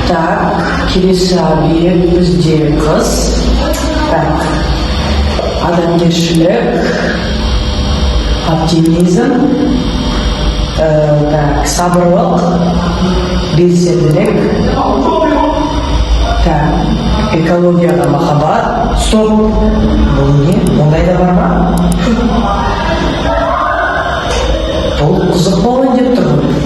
Так, келесі объект бізде қыз. Так, адамгершілік, оптимизм, так, сабырлық, белсенділік, так, экологияға махаббат. Стоп, бұл не? Ондай да бар ма? Бұл қызық болайын деп тұрмын.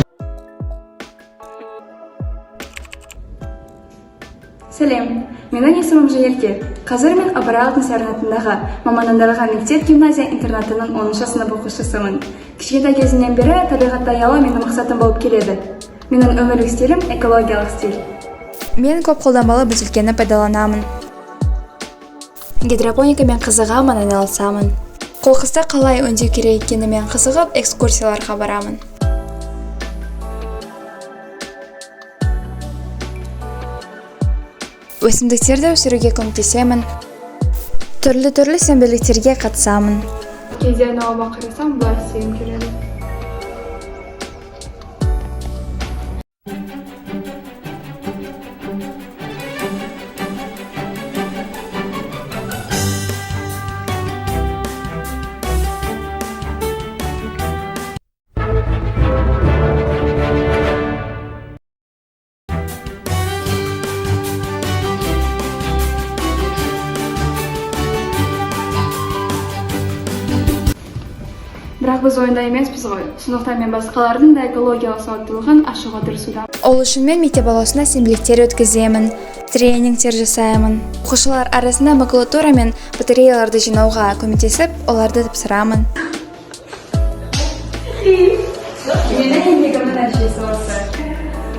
Сәлем, менің есімім Жайерке. Қазір мен Абырал Сарнатындағы мамандандырылған мектеп гимназия интернатының 10-шы сынып оқушысымын. Кішкентай кезімнен бері табиғатты аялау менің мақсатым болып келеді. Менің өмірлік стилім экологиялық стиль. Мен көп қолданбалы бөтелкені пайдаланамын. Гидропоникамен қызығамын, айналысамын. Қоқысты қалай өңдеу керек екенімен қызығып, экскурсияларға барамын. Өсімдіктерді өсіруге көмектесемін. Түрлі сенбіліктерге қатысамын. Кезде айналама қарасам, бұлар істегім келеді. Бірақ біз ойында емеспіз ғой. Сондықтан мен басқалардың да экологиялық сауаттылығын ашуға тырысудамын. Ол үшін мен мектеп ауласына сенбіліктер өткіземін, тренингтер жасаймын. Оқушылар арасында макулатура мен батареяларды жинауға көмектесіп, оларды тапсырамын. Менің еңбегімнің нәтижесі осы.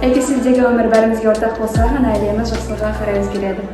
Егер сіздегі өмір бәрімізге ортақ болса ғана әлеміміз жақсылыққа қарай өзгереді.